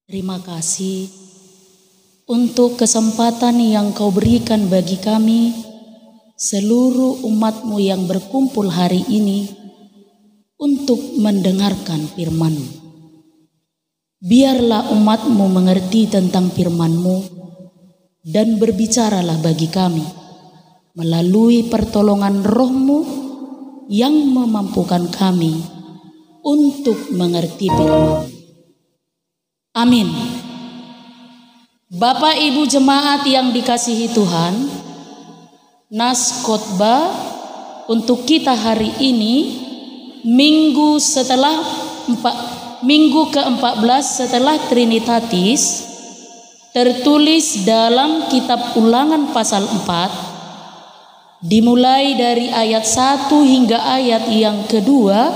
Terima kasih untuk kesempatan yang Kau berikan bagi kami, seluruh umat-Mu yang berkumpul hari ini, untuk mendengarkan firman-Mu. Biarlah umat-Mu mengerti tentang firman-Mu, dan berbicaralah bagi kami, melalui pertolongan Roh-Mu yang memampukan kami untuk mengerti firman-Mu. Amin. Bapak Ibu jemaat yang dikasihi Tuhan, nas khotbah untuk kita hari ini minggu ke-14 setelah Trinitatis, tertulis dalam kitab Ulangan pasal 4, dimulai dari ayat 1 hingga ayat yang kedua,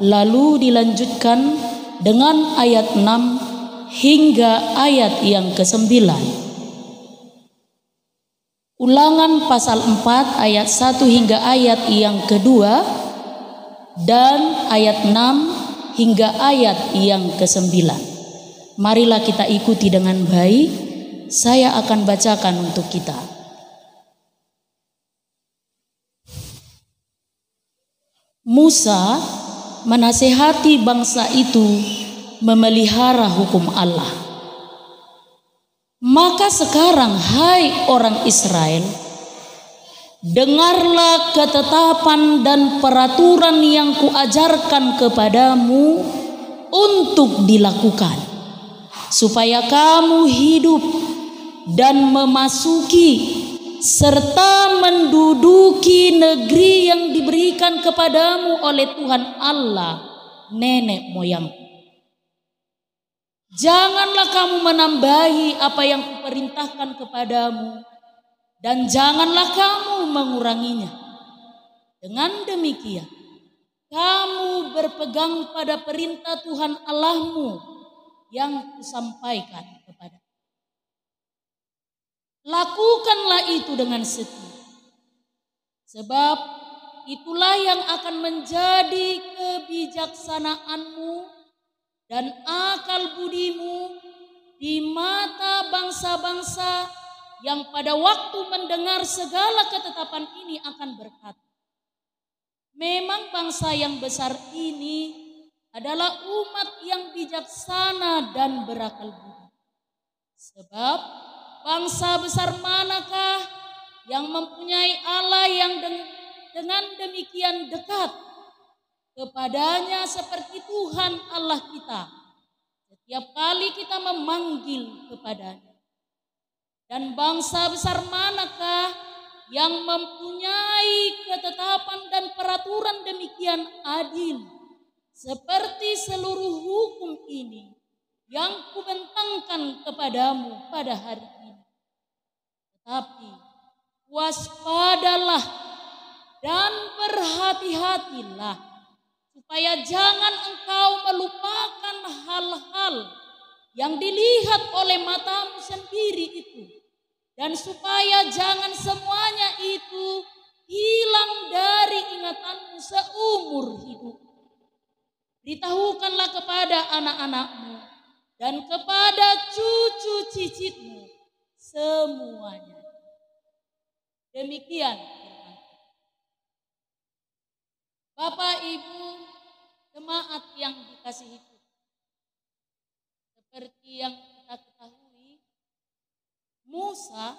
lalu dilanjutkan dengan ayat 6 hingga ayat yang ke-9. Ulangan pasal 4 ayat 1 hingga ayat yang kedua dan ayat 6 hingga ayat yang ke-9. Marilah kita ikuti dengan baik. Saya akan bacakan untuk kita. Musa menasehati bangsa itu memelihara hukum Allah. Maka sekarang, hai orang Israel, dengarlah ketetapan dan peraturan yang kuajarkan kepadamu untuk dilakukan, supaya kamu hidup dan memasuki serta menduduki negeri yang diberikan kepadamu oleh Tuhan Allah nenek moyangmu. Janganlah kamu menambahi apa yang kuperintahkan kepadamu, dan janganlah kamu menguranginya. Dengan demikian, kamu berpegang pada perintah Tuhan Allahmu yang kusampaikan kepada. Lakukanlah itu dengan setia, sebab itulah yang akan menjadi kebijaksanaanmu dan akal budimu di mata bangsa-bangsa yang pada waktu mendengar segala ketetapan ini akan berkata, memang bangsa yang besar ini adalah umat yang bijaksana dan berakal budi. Sebab bangsa besar manakah yang mempunyai Allah yang dengan demikian dekat kepadanya seperti Tuhan Allah kita setiap kali kita memanggil kepadanya? Dan bangsa besar manakah yang mempunyai ketetapan dan peraturan demikian adil seperti seluruh hukum ini yang kubentangkan kepadamu pada hari ini? Tetapi waspadalah dan berhati-hatilah, supaya jangan engkau melupakan hal-hal yang dilihat oleh matamu sendiri itu, dan supaya jangan semuanya itu hilang dari ingatanmu seumur hidup. Beritahukanlah kepada anak-anakmu dan kepada cucu cicitmu semuanya. Demikian firman. Bapak Ibu jemaat yang dikasihi Tuhan, seperti yang kita ketahui, Musa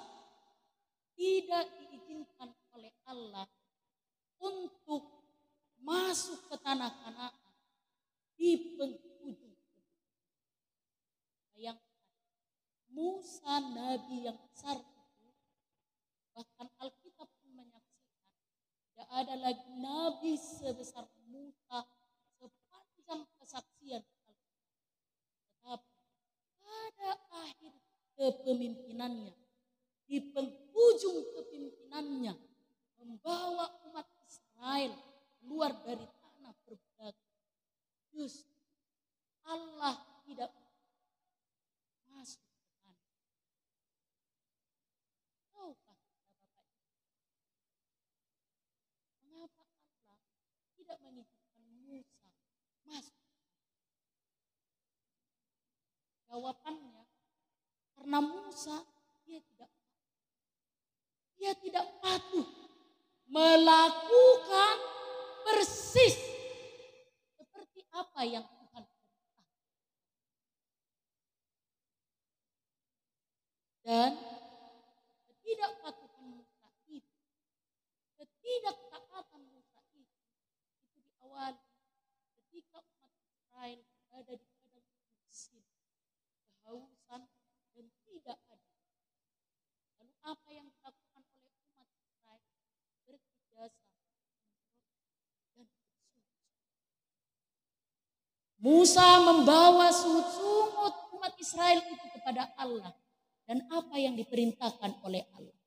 tidak diizinkan oleh Allah untuk masuk ke tanah Kanaan di penghujung. Bayangkan, Musa nabi yang besar itu, bahkan Alkitab pun menyaksikan tidak ada lagi nabi sebesar Musa sepanjang kesaksian Alkitab. Tetapi pada akhir kepemimpinannya, di penghujung kepemimpinannya, membawa umat Israel keluar dari tanah perbudakan, justru Allah tidak masuk ke tanah. Tahukah kita Bapak Ibu, mengapa Allah tidak mengizinkan Musa masuk? Jawabannya, karena Musa dia tidak patuh melakukan persis seperti apa yang Tuhan perintahkan. Dan ketidakpatuhan Musa itu, ketidaktaatan Musa itu diawali ketika umat Israel berada di padang Sin, kehausan dan tidak ada. Lalu apa yang dilakukan oleh umat Israel? Berjasa dan bersungut. Musa membawa sungut umat Israel itu kepada Allah. Dan apa yang diperintahkan oleh Allah?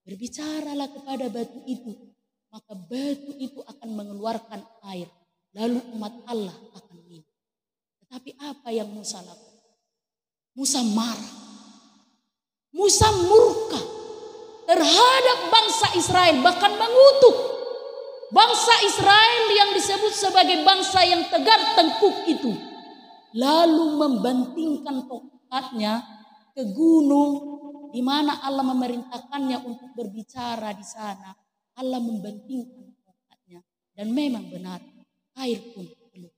Berbicaralah kepada batu itu, maka batu itu akan mengeluarkan air. Lalu umat Allah akan minum. Tetapi apa yang Musa lakukan? Musa marah. Musa murka terhadap bangsa Israel, bahkan mengutuk bangsa Israel yang disebut sebagai bangsa yang tegar tengkuk itu. Lalu membantingkan tongkatnya ke gunung di mana Allah memerintahkannya untuk berbicara di sana. Allah membantingkan tongkatnya dan memang benar air pun keluar.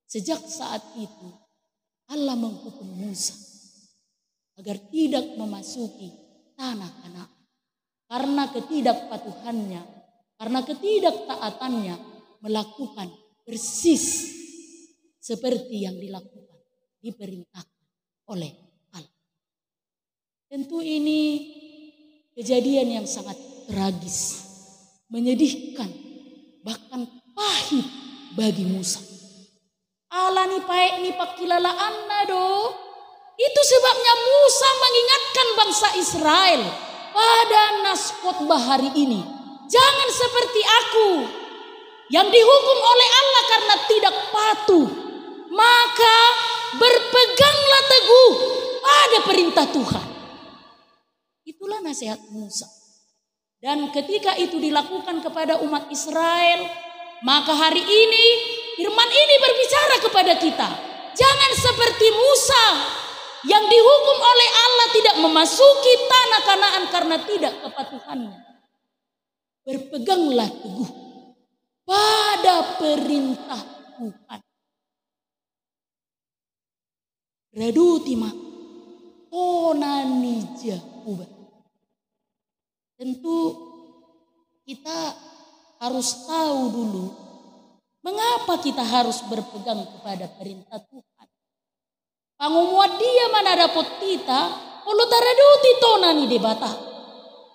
Sejak saat itu Allah menghukum Musa agar tidak memasuki tanah Kanaan karena ketidakpatuhannya, karena ketidaktaatannya melakukan persis seperti yang dilakukan, diperintahkan oleh Allah. Tentu ini kejadian yang sangat tragis, menyedihkan, bahkan pahit bagi Musa. Allah ni paek ni pakilala anna do. Itu sebabnya Musa mengingatkan bangsa Israel pada nas khotbah hari ini. Jangan seperti aku yang dihukum oleh Allah karena tidak patuh. Maka berpeganglah teguh pada perintah Tuhan. Itulah nasihat Musa. Dan ketika itu dilakukan kepada umat Israel, maka hari ini firman ini berbicara kepada kita. Jangan seperti Musa yang dihukum oleh Allah tidak memasuki tanah Kanaan karena tidak kepatuhannya. Berpeganglah teguh pada perintah Tuhan. Radutima onanija ubah. Tentu kita harus tahu dulu mengapa kita harus berpegang kepada perintah Tuhan. Pangumuat dia mana dapat kita, kalau taraduti tonani debata.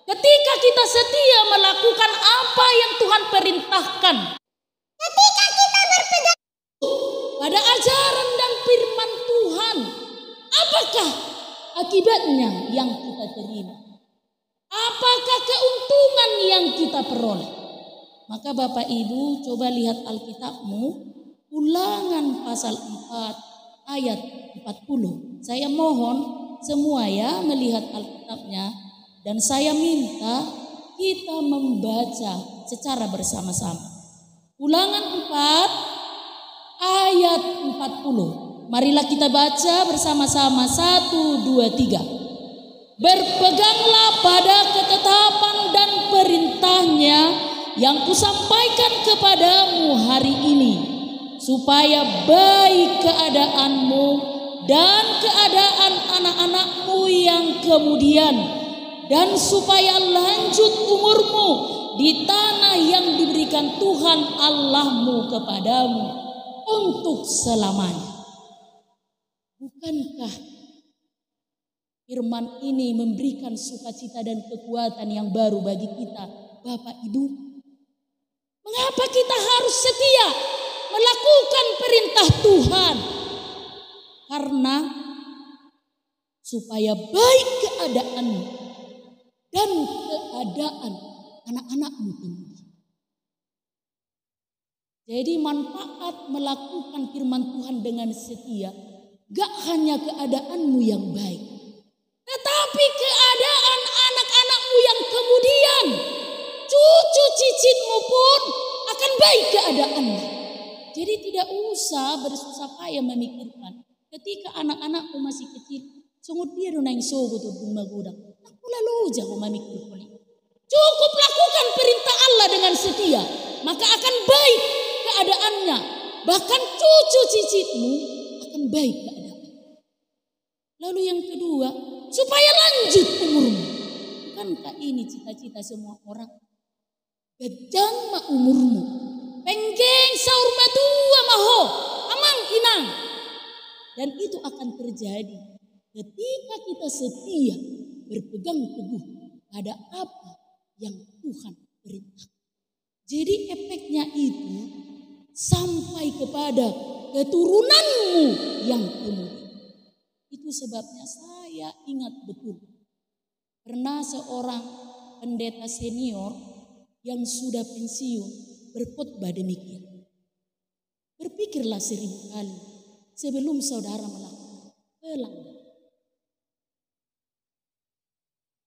Ketika kita setia melakukan apa yang Tuhan perintahkan. Ketika kita berpegang pada ajaran dan firman Tuhan, apakah akibatnya yang kita terima? Apakah keuntungan yang kita peroleh? Maka Bapak Ibu coba lihat Alkitabmu, Ulangan pasal 4 ayat 40. Saya mohon semua ya melihat Alkitabnya dan saya minta kita membaca secara bersama-sama. Ulangan 4 ayat 40. Marilah kita baca bersama-sama 1, 2, 3. Berpeganglah pada ketetapan dan perintahnya yang kusampaikan kepadamu hari ini, supaya baik keadaanmu dan keadaan anak-anakmu yang kemudian, dan supaya lanjut umurmu di tanah yang diberikan Tuhan Allahmu kepadamu untuk selamanya. Bukankah firman ini memberikan sukacita dan kekuatan yang baru bagi kita, Bapak Ibu? Mengapa kita harus setia melakukan perintah Tuhan? Karena supaya baik keadaanmu dan keadaan anak-anakmu kemudian. Jadi manfaat melakukan firman Tuhan dengan setia, gak hanya keadaanmu yang baik, tetapi keadaan anak-anakmu yang kemudian, cucu cicitmu pun akan baik keadaannya. Jadi tidak usah bersusah payah memikirkan Ketika anak-anakku masih kecil, sungut dia naik sogo tuh rumah gudang. Aku lalu jauh memikir kulit. Cukup lakukan perintah Allah dengan setia, maka akan baik keadaannya. Bahkan cucu cicitmu akan baik keadaannya. Lalu yang kedua, supaya lanjut umurmu. Bukankah ini cita-cita semua orang? Gedang ma umurmu, penggeng saur matua maho, amang inang. Dan itu akan terjadi ketika kita setia berpegang teguh pada apa yang Tuhan perintah. Jadi efeknya itu sampai kepada keturunanmu yang kemudian. Itu sebabnya saya ingat betul. Pernah seorang pendeta senior yang sudah pensiun berkhotbah demikian. Berpikirlah 1000 kali sebelum saudara melakukan pelanggaran.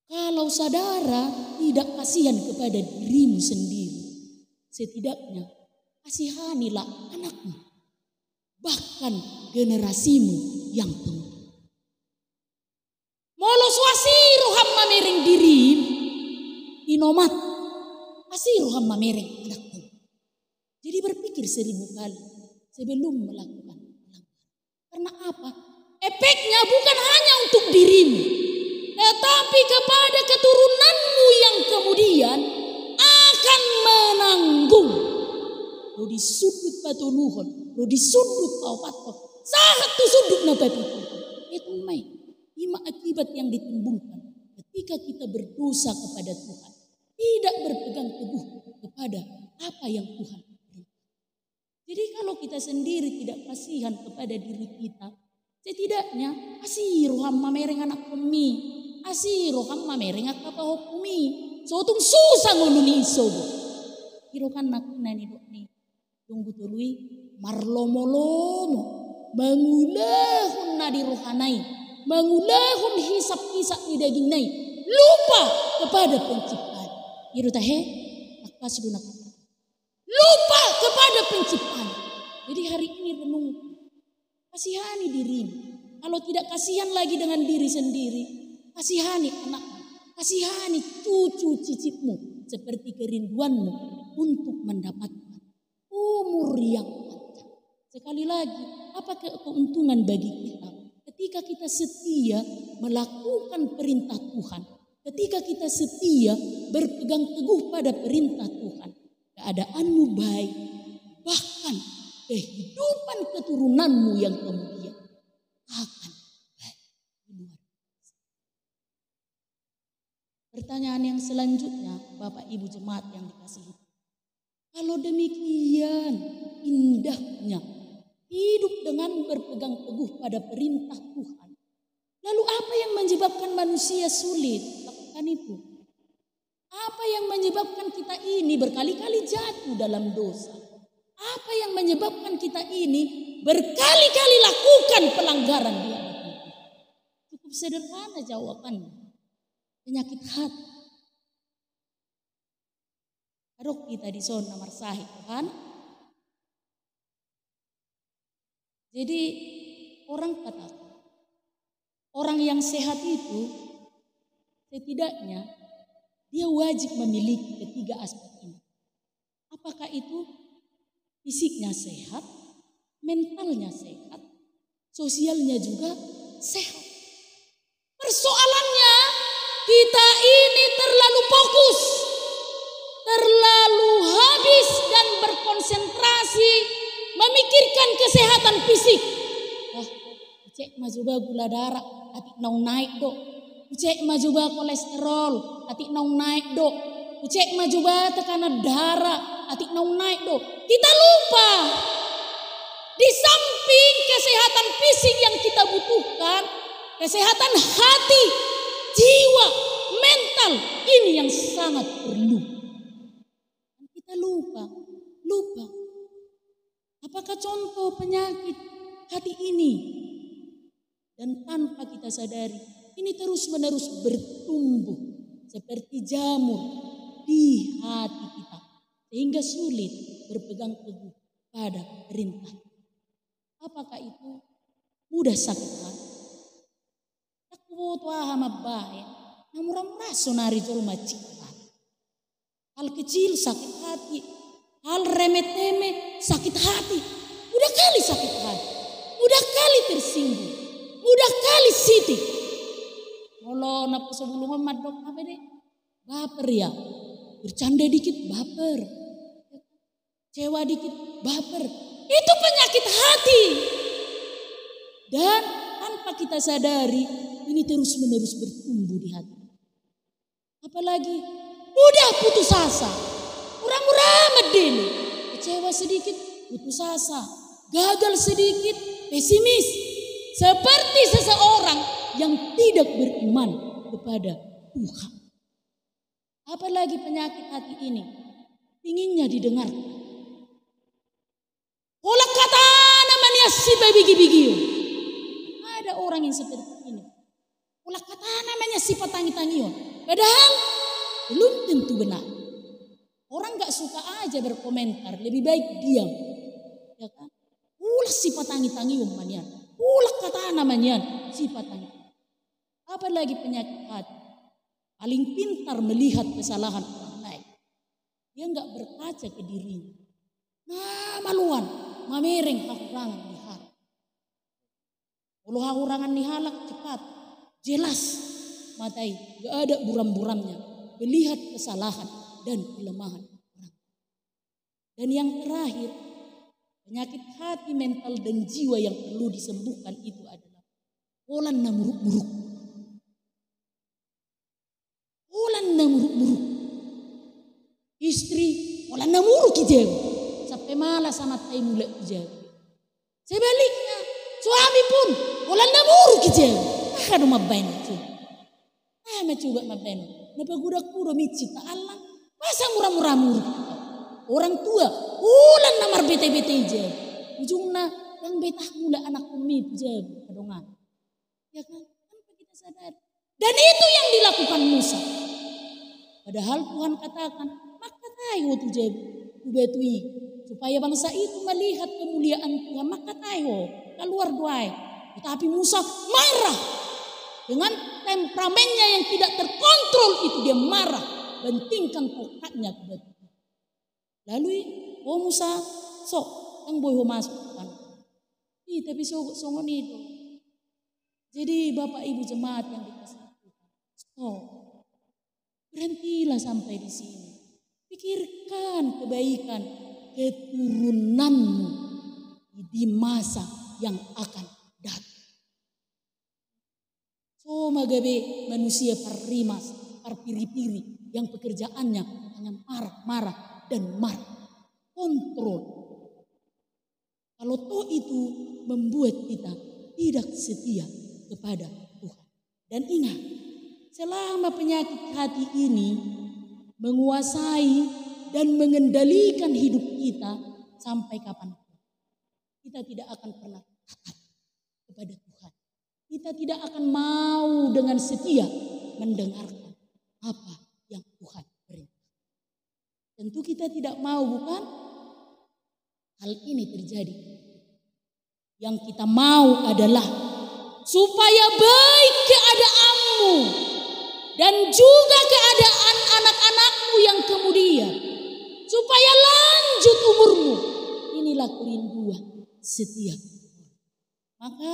Kalau saudara tidak kasihan kepada dirimu sendiri, setidaknya kasihanilah anakmu, bahkan generasimu yang kemudian. Molos wasiru hamma mereng dirim, inomat asiru hamma mereng anakmu. Jadi berpikir 1000 kali sebelum melakukan pelanggaran. Karena apa? Efeknya bukan hanya untuk dirimu, tetapi kepada keturunanmu yang kemudian akan menanggung. Rodi sudut patuluhon, rodi sudut paupatok, sahat tu sudut nabapiku. Itu mai, lima akibat yang ditimbulkan ketika kita berdosa kepada Tuhan, tidak berpegang teguh kepada apa yang Tuhan berikan. Jadi kalau kita sendiri tidak kasihan kepada diri kita, setidaknya asiru hamma mereng anak kami, asiru hamma mereng apa hukumi, sotung susah ngununi isobo. Kirokan nak nani dok ni, tunggu tului marlomo-lomo, mangulahun nadi rohanai, mangulahun hisap-hisap di daging nai, lupa kepada penciptaan. Iru tahe, nakpas dunak. Lupa kepada penciptaan. Jadi hari ini renung, kasihani dirimu. Kalau tidak kasihan lagi dengan diri sendiri, kasihani anakmu, kasihani cucu cicitmu seperti kerinduanmu untuk mendapatkan umur yang panjang. Sekali lagi, apakah keuntungan bagi kita ketika kita setia melakukan perintah Tuhan, ketika kita setia berpegang teguh pada perintah Tuhan, keadaanmu baik, bahkan kehidupan keturunanmu yang kemudian akan baik. Pertanyaan yang selanjutnya, Bapak Ibu jemaat yang dikasihi, kalau demikian indahnya hidup dengan berpegang teguh pada perintah Tuhan, lalu apa yang menyebabkan manusia sulit lakukan itu? Apa yang menyebabkan kita ini berkali-kali jatuh dalam dosa? Apa yang menyebabkan kita ini berkali-kali lakukan pelanggaran di hadapan Tuhan? Cukup sederhana jawabannya. Penyakit hati. Adok kita di zona marsahi Tuhan. Jadi orang katakan, orang yang sehat itu setidaknya dia wajib memiliki ketiga aspek ini. Apakah itu? Fisiknya sehat, mentalnya sehat, sosialnya juga sehat. Persoalannya kita ini terlalu fokus, terlalu habis dan berkonsentrasi memikirkan kesehatan fisik. Cek majuba gula darah, hati naung naik dok. Cek majuba kolesterol, hati naung naik dok. Cek majuba tekanan darah, hati naung naik dok. Kita lupa di samping kesehatan fisik yang kita butuhkan, kesehatan hati, jiwa, mental ini yang sangat perlu. Kita lupa. Apakah contoh penyakit hati ini? Dan tanpa kita sadari, ini terus-menerus bertumbuh seperti jamur di hati kita. Sehingga sulit berpegang teguh pada perintah. Apakah itu? mudah sakit hati. Aku tua mabaya, namura-mura sonari jol macikan. Hal kecil sakit hati, hal remeh-temeh sakit hati. Mudah kali sakit hati, mudah kali tersinggung, mudah kali sitik. Kalau napa sebelum madok apa deh? Baper ya, bercanda dikit baper, cewa dikit baper. Itu penyakit hati. Dan tanpa kita sadari, ini terus-menerus bertumbuh di hati. Apalagi mudah putus asa, murah-murah medeni, kecewa sedikit putus asa, gagal sedikit pesimis, seperti seseorang yang tidak beriman kepada Tuhan. Apalagi penyakit hati ini, inginnya didengar. Ola kata namanya si bigi-bigi. Ada orang yang seperti ini. Ola kata namanya si patangi-tangion. Padahal belum tentu benar. Orang gak suka aja berkomentar, lebih baik diam. Ya kan? Ulah si patangi-tangion manian. Ulah kata namanya si patangi. Apalagi penyakit hati. Paling pintar melihat kesalahan orang lain. Dia gak berkaca ke dirinya. Nah maluan, mamereng hakurangan dihalak. Kalau hakurangan dihalak cepat, jelas matai, gak ada buram-buramnya. Melihat kesalahan dan kelemahan orang. Dan yang terakhir, penyakit hati, mental dan jiwa yang perlu disembuhkan itu adalah pola namuruk-muruk. Pola namuruk-muruk. Istri pola namuruk kijau. Sampai malah sama tai mulai kijau. Sebaliknya, suami pun pola namuruk kijau. Kan mabain itu. Coba mabain. Napa gudak-gudak micita Allah. Masa murah-murah muruk. Orang tua, ulan namar bete-bete aja. Ujungnya yang betah mula anak umi aja kadongan. Ya kan? Tanpa kita sadar. Dan itu yang dilakukan Musa. Padahal Tuhan katakan, maka tayo tu jabu, ubetui, supaya bangsa itu melihat kemuliaan Tuhan. Maka tayo keluar doai. Tetapi Musa marah dengan temperamennya yang tidak terkontrol itu, dia marah, bentingkan tokatnya ke batu. Lalu, oh Musa, sok, yang boy masuk kan? Tapi songon itu. Jadi Bapak Ibu jemaat yang dikasih Tuhan, stop, berhentilah sampai di sini. Pikirkan kebaikan keturunanmu di masa yang akan datang. So magabe manusia parrimas, parpiri-piri yang pekerjaannya hanya marah-marah dan marah. Kontrol. Kalau toh itu membuat kita tidak setia kepada Tuhan. Dan ingat, selama penyakit hati ini menguasai dan mengendalikan hidup kita sampai kapanpun, kita tidak akan pernah taat kepada Tuhan. Kita tidak akan mau dengan setia mendengarkan apa yang Tuhan perintah. Tentu kita tidak mau, bukan? Hal ini terjadi. Yang kita mau adalah supaya baik keadaanmu dan juga keadaan anak-anakmu yang kemudian, supaya lanjut umurmu. Inilah kerinduan setiap orang. Maka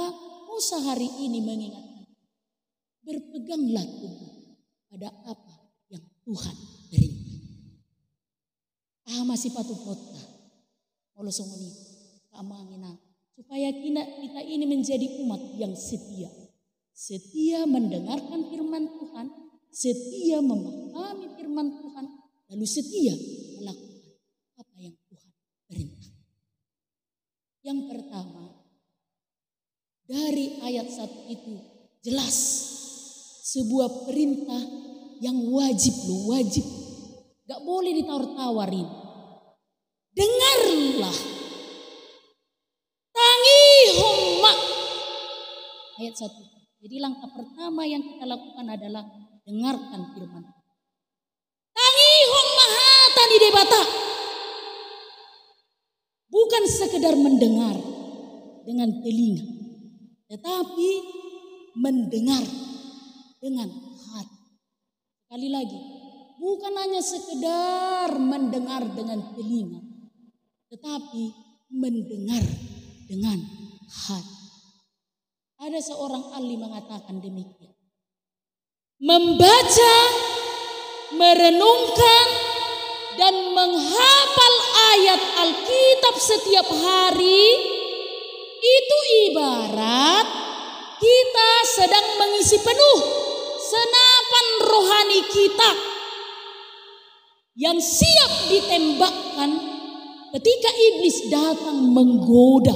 Musa hari ini mengingatkan, berpeganglah teguh pada apa yang Tuhan perintah. Masih patuh kota, kalau songoni keamangina, supaya kita ini menjadi umat yang setia. Setia mendengarkan firman Tuhan, setia memahami firman Tuhan, lalu setia melakukan apa yang Tuhan perintah. Yang pertama, dari ayat 1 itu jelas sebuah perintah yang wajib loh, wajib. Gak boleh ditawar-tawarin. Dengarlah. Tangi homma. Ayat 1. Jadi langkah pertama yang kita lakukan adalah dengarkan firman. Tangi homma tani debata. Bukan sekedar mendengar dengan telinga. tetapi mendengar dengan hati. Sekali lagi, bukan hanya sekedar mendengar dengan telinga, tetapi mendengar dengan hati. Ada seorang ahli mengatakan demikian. Membaca, merenungkan, dan menghafal ayat Alkitab setiap hari itu ibarat kita sedang mengisi penuh senapan rohani kita yang siap ditembakkan ketika iblis datang menggoda,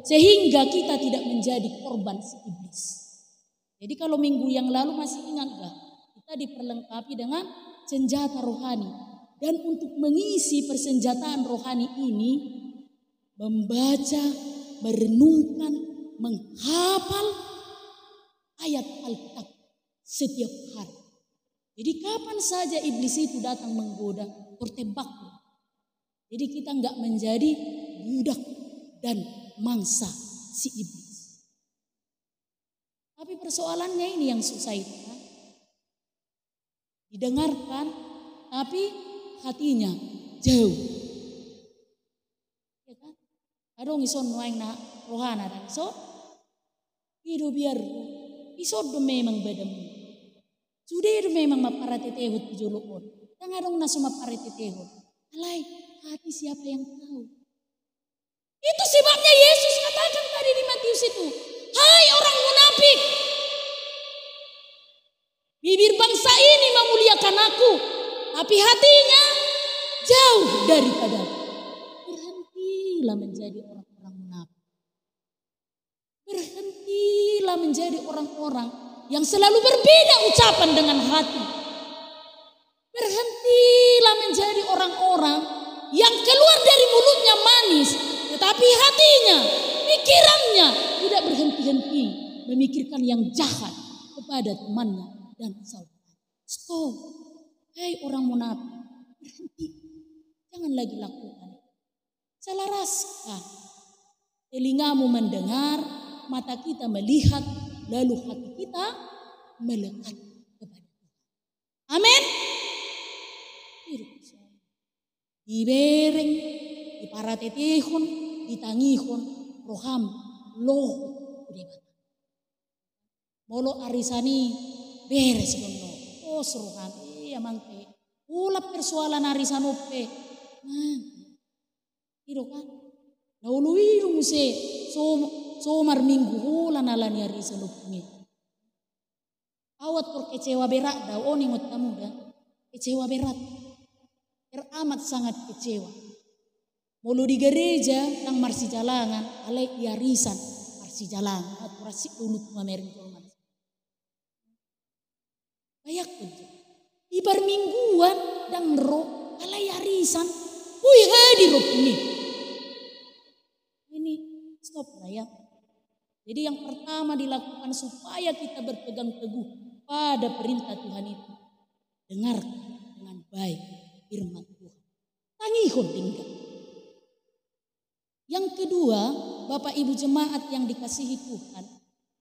sehingga kita tidak menjadi korban si iblis. Jadi kalau minggu yang lalu masih ingat gak? Kita diperlengkapi dengan senjata rohani. Dan untuk mengisi persenjataan rohani ini, membaca, merenungkan, menghafal ayat Alkitab setiap hari. Jadi kapan saja iblis itu datang menggoda, tertembak. Jadi kita enggak menjadi budak dan mangsa si iblis. Tapi persoalannya ini yang susah itu, kan? Didengarkan, tapi hatinya jauh. Ya kan? Adong ison nuaing na rohana dan so hidup biar isod do memang bedemu. Sudah do memang maparatitehut pijuluon. Yang adong na sumaparatitehut. Alay, hati siapa yang tahu? Itu sebabnya Yesus katakan tadi di Matius itu, hai orang munafik, bibir bangsa ini memuliakan aku, tapi hatinya jauh daripada aku. Berhentilah menjadi orang-orang munafik. Berhentilah menjadi orang-orang yang selalu berbeda ucapan dengan hati. Berhentilah menjadi orang-orang yang keluar dari mulutnya manis, tetapi hatinya, pikirannya tidak berhenti-henti memikirkan yang jahat kepada temannya dan saudara. Stop. Hei orang munafik, berhenti. Jangan lagi lakukan. Selaraskan. Telingamu mendengar, mata kita melihat, lalu hati kita melekat kepada Tuhan. Amin. Dibereng, diparatetihun, ditangihun, roham, loh, udah. Molo arisani beres gono. Oh seruhan, iya mangke. Ulap persoalan arisan ope. Iro kan. Naului dong se somar minggu hulan alani arisan ope. Awat por kecewa berat dah. Oh ningot kamu dah. Kecewa berat. Teramat sangat kecewa. Mulu di gereja nang marsi jalangan, alek arisan marsi jalangan atau rasi unut mamerin kolman. Kayak begitu. Ibar mingguan dan ro alay arisan, wih di ro ini stop lah ya. Jadi yang pertama dilakukan supaya kita berpegang teguh pada perintah Tuhan itu, dengarkan dengan baik firman Tuhan. Tangihun tinggal. Yang kedua, Bapak Ibu jemaat yang dikasihi Tuhan,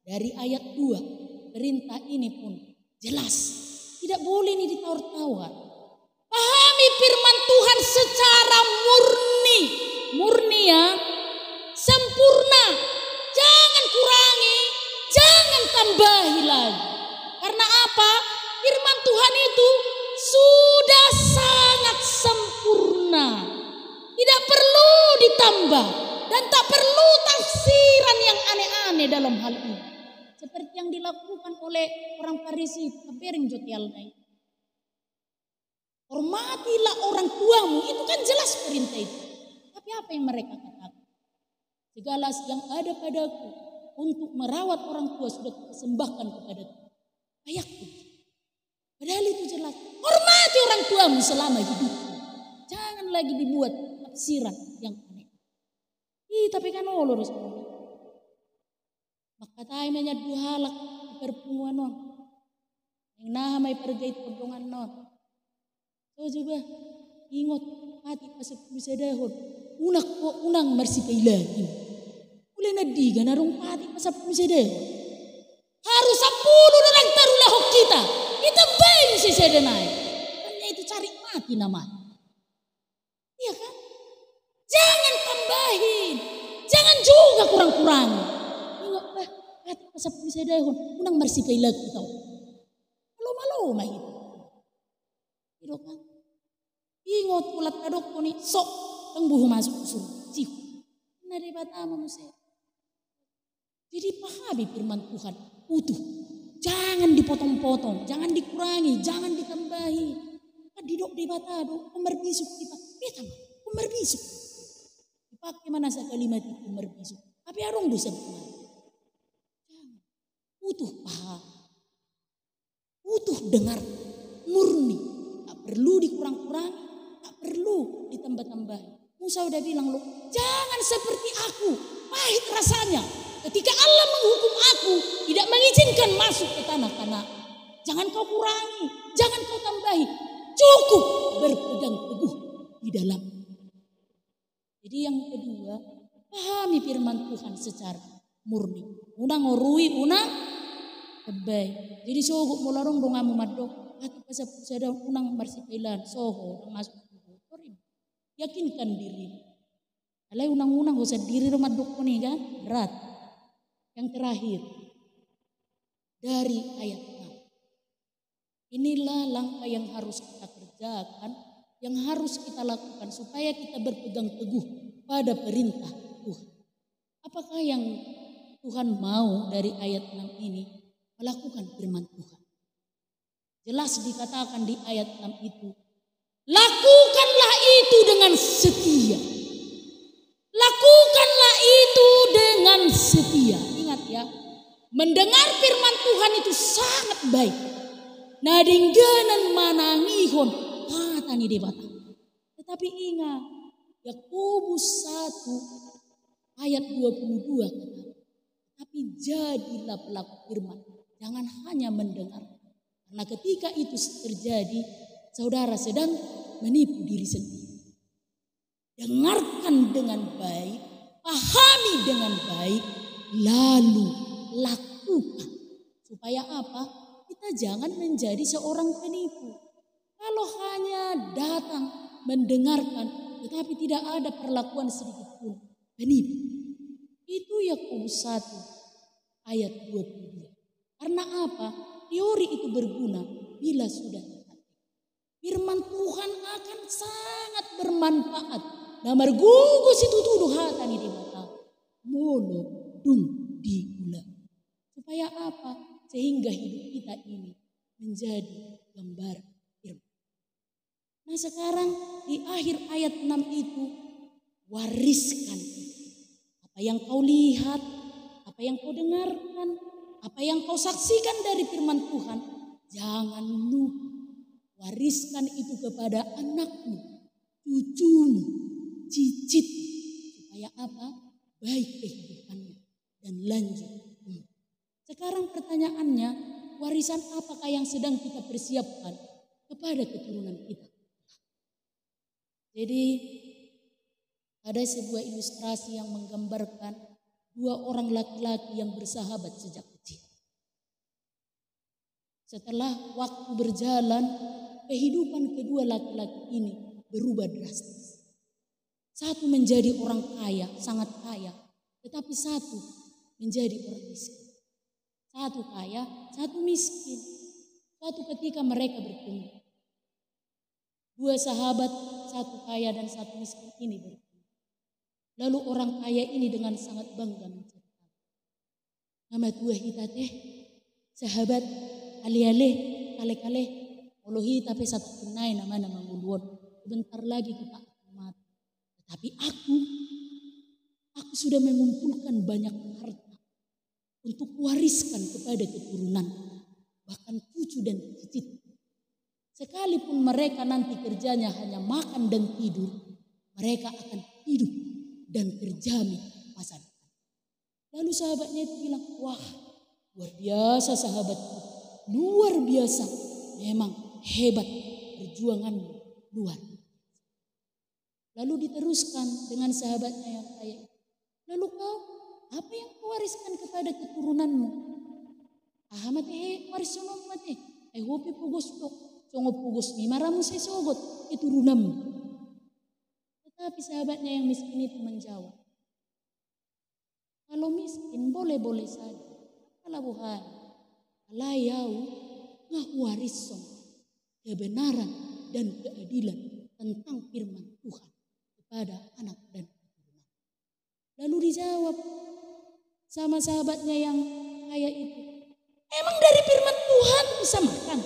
dari ayat 2, perintah ini pun jelas. Tidak boleh ini ditawar-tawar. Pahami firman Tuhan secara murni. Murni ya, sempurna. Jangan kurangi, jangan tambahi lagi. Karena apa? Firman Tuhan itu sudah sangat sempurna. Tidak perlu ditambah dan tak perlu tafsiran yang aneh-aneh dalam hal ini. Seperti yang dilakukan oleh orang Farisi, kabering jotial naik. Hormatilah orang tuamu, itu kan jelas perintah itu. Tapi apa yang mereka katakan? Segala yang ada padaku untuk merawat orang tua sudah persembahkan kepada Tuhan. Ayatku. Padahal itu jelas. Hormati orang tuamu selama hidupmu. Jangan lagi dibuat tafsiran yang aneh. Tapi kan olor semua. Maka tayo menyad duhalak perpunguan non. Yang nah may pergait perdongan non. So juga ingot hati pasok bisa dahon. Unang marsipailahin. Boleh nadiga narung pati pasap misede. Harus 10 orang tarulah hok kita. Kita baik si sedenai. Hanya itu cari mati namanya. Iya kan? Jangan tambahin. Jangan juga kurang-kurangi. Ingat bah, pati pasap misede hon. Unang marsipai lagi tau. Malo-malo mah itu. Itu kan? Ingat ulat kadok ko ni sok ang buho masuk ke surga. Siku. Nade batama mo saya. Jadi pahami firman Tuhan utuh. Jangan dipotong-potong, jangan dikurangi, jangan ditambahi. Kadidok di batado, pemerbisuk kita. Beta mah, pemerbisuk. Dipakai mana sa kalimat itu pemerbisuk. Tapi arong dosa benar. Jangan. Utuh paham. Utuh dengar. Murni. Tak perlu dikurang-kurangi. Tak perlu ditambah-tambahi. Musa udah bilang loh, jangan seperti aku, pahit rasanya. Ketika Allah menghukum aku, tidak mengizinkan masuk ke tanah Kanaan. Jangan kau kurangi, jangan kau tambahi. Cukup berpegang teguh di dalam. Jadi yang kedua, pahami firman Tuhan secara murni. Unang ngorui, unang tebay. Jadi sogok molarong dongamu madok. Hati pasap sada unang marsipailan, soho, masuk. Yakinkan diri. Alai unang-unang usah diri rumah dukun nih kan berat. Yang terakhir dari ayat 6. Inilah langkah yang harus kita kerjakan, yang harus kita lakukan supaya kita berpegang teguh pada perintah Tuhan. Apakah yang Tuhan mau dari ayat 6 ini? Melakukan firman Tuhan. Jelas dikatakan di ayat 6 itu. Lakukanlah itu dengan setia. Lakukanlah itu dengan setia. Ingat ya, mendengar firman Tuhan itu sangat baik. Nadingganan manangihon hatani debata. Tetapi ingat, Yakobus 1 ayat 22 kata, tapi jadilah pelaku firman. Jangan hanya mendengar. Karena ketika itu terjadi, saudara sedang menipu diri sendiri. Dengarkan dengan baik, pahami dengan baik, lalu lakukan. Supaya apa? Kita jangan menjadi seorang penipu. Kalau hanya datang mendengarkan, tetapi tidak ada perlakuan sedikit pun, penipu. Itu Yakobus 1 ayat 22. Karena apa? Teori itu berguna bila sudah firman Tuhan akan sangat bermanfaat. Namar gugus itu tuduh hatani di mata. Molo dung diulang. Supaya apa? Sehingga hidup kita ini menjadi gambar firman. Nah sekarang di akhir ayat 6 itu wariskan apa yang kau lihat, apa yang kau dengarkan, apa yang kau saksikan dari firman Tuhan. Jangan lupa. Wariskan itu kepada anakmu, cucumu, cicit. Supaya apa? Baik kehidupannya dan lanjut. Sekarang pertanyaannya, warisan apakah yang sedang kita persiapkan kepada keturunan kita? Jadi ada sebuah ilustrasi yang menggambarkan 2 orang laki-laki yang bersahabat sejak kecil. Setelah waktu berjalan, kehidupan kedua laki-laki ini berubah drastis. Satu menjadi orang kaya, sangat kaya. Tetapi satu menjadi orang miskin. Satu kaya, satu miskin. Suatu ketika mereka bertemu. 2 sahabat, satu kaya dan satu miskin ini bertemu. Lalu orang kaya ini dengan sangat bangga menceritakan. Nama tua kita teh, sahabat ale-ale, kale-kale. Olohi tapi satu kenai nama-nama nguluan. Sebentar lagi kita akan mati. Tetapi aku sudah mengumpulkan banyak harta untuk wariskan kepada keturunan, bahkan cucu dan cicit. Sekalipun mereka nanti kerjanya hanya makan dan tidur, mereka akan hidup dan terjamin masa depan. Lalu sahabatnya itu bilang, wah luar biasa sahabatku, luar biasa, memang hebat perjuanganmu, luar. Lalu diteruskan dengan sahabatnya yang kaya. Lalu kau, Apa yang kau wariskan kepada keturunanmu? Ahmat waris sono mate. Hopi pugos tok. Songo pugos ni maramu sesogot keturunanmu. Tetapi sahabatnya yang miskin itu menjawab, kalau miskin boleh-boleh saja. Kalau bukan, alayau ngah waris song kebenaran dan keadilan tentang firman Tuhan kepada anak dan keturunan. Lalu dijawab sama sahabatnya yang kaya itu, emang dari firman Tuhan bisa makan?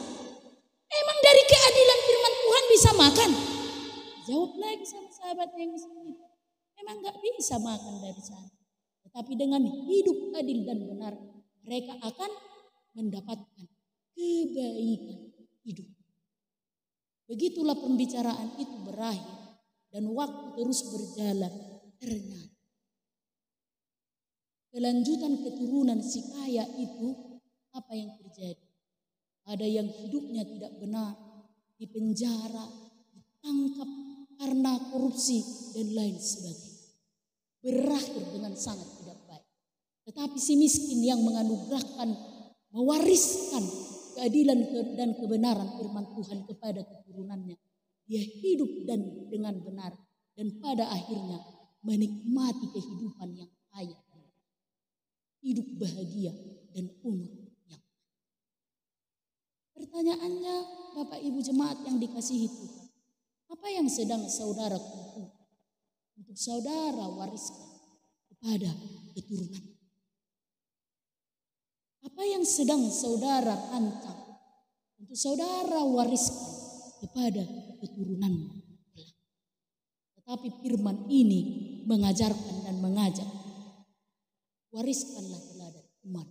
Emang dari keadilan firman Tuhan bisa makan? Jawab lagi sama sahabatnya yang miskin itu, memang gak bisa makan dari sana. Tetapi dengan hidup adil dan benar, mereka akan mendapatkan kebaikan hidup. Begitulah pembicaraan itu berakhir dan waktu terus berjalan. Ternyata kelanjutan keturunan si kaya itu, apa yang terjadi? Ada yang hidupnya tidak benar, dipenjara, ditangkap karena korupsi dan lain sebagainya. Berakhir dengan sangat tidak baik. Tetapi si miskin yang menganugerahkan, mewariskan keadilan dan kebenaran firman Tuhan kepada keturunannya, dia hidup dan dengan benar dan pada akhirnya menikmati kehidupan yang kaya, hidup bahagia dan umur yang panjang. Pertanyaannya, Bapak Ibu jemaat yang dikasihi Tuhan, apa yang sedang saudara kumpulkan untuk saudara wariskan kepada keturunan? Apa yang sedang saudara rancang untuk saudara wariskan kepada keturunan? Tetapi firman ini mengajarkan dan mengajak, wariskanlah teladan iman.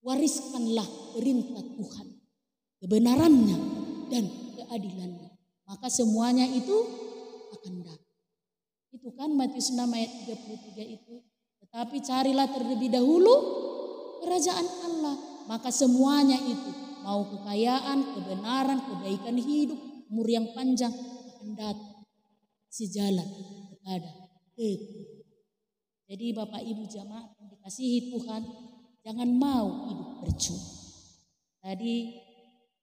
Wariskanlah perintah Tuhan, kebenarannya dan keadilannya. Maka semuanya itu akan datang. Itu kan Matius 6 ayat 33 itu. Tetapi carilah terlebih dahulu kerajaan Allah, maka semuanya itu, mau kekayaan, kebenaran, kebaikan hidup, umur yang panjang akan datang sejalan kepada kehidupan. Jadi Bapak Ibu jamaah yang dikasihi Tuhan, jangan mau hidup percuma. Tadi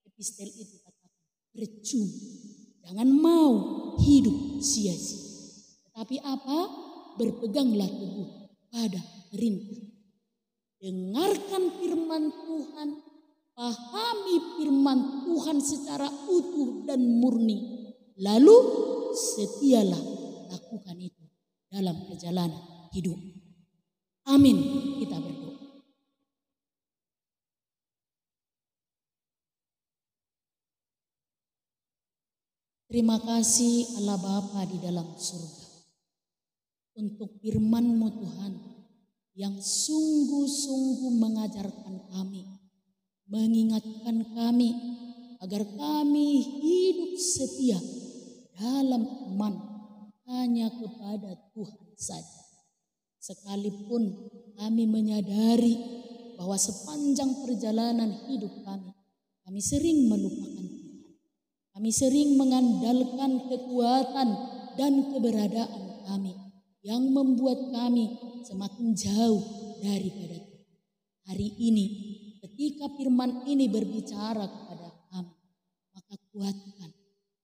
epistel itu katakan percuma, jangan mau hidup sia-sia. Tetapi apa? Berpeganglah teguh pada perintah. Dengarkan firman Tuhan, pahami firman Tuhan secara utuh dan murni. Lalu setialah lakukan itu dalam perjalanan hidup. Amin. Kita berdoa. Terima kasih Allah Bapa di dalam surga untuk firman-Mu Tuhan yang sungguh-sungguh mengajarkan kami, mengingatkan kami agar kami hidup setia dalam iman hanya kepada Tuhan saja. Sekalipun kami menyadari bahwa sepanjang perjalanan hidup kami sering melupakan Tuhan. Kami sering mengandalkan kekuatan dan keberadaan kami yang membuat kami semakin jauh daripada Tuhan. Hari ini ketika firman ini berbicara kepada kami, maka kuatkan,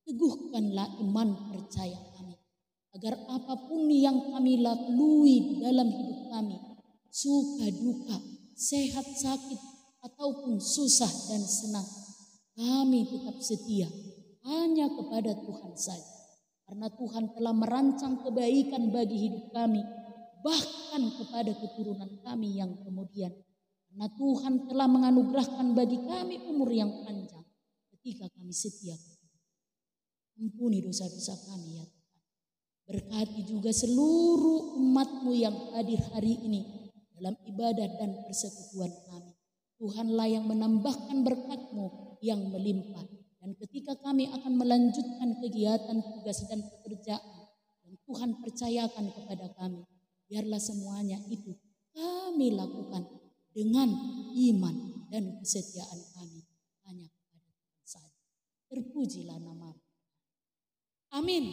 teguhkanlah iman percaya kami, agar apapun yang kami lalui dalam hidup kami, suka duka, sehat sakit, ataupun susah dan senang, kami tetap setia hanya kepada Tuhan saja. Karena Tuhan telah merancang kebaikan bagi hidup kami, bahkan kepada keturunan kami yang kemudian. Karena Tuhan telah menganugerahkan bagi kami umur yang panjang ketika kami setia. Ampuni dosa-dosa kami ya Tuhan. Berkati juga seluruh umat-Mu yang hadir hari ini dalam ibadah dan persekutuan kami. Tuhanlah yang menambahkan berkat-Mu yang melimpah. Dan ketika kami akan melanjutkan kegiatan tugas dan pekerjaan yang Tuhan percayakan kepada kami, biarlah semuanya itu kami lakukan dengan iman dan kesetiaan kami hanya kepada Tuhan saja. Terpujilah nama-Mu. Amin.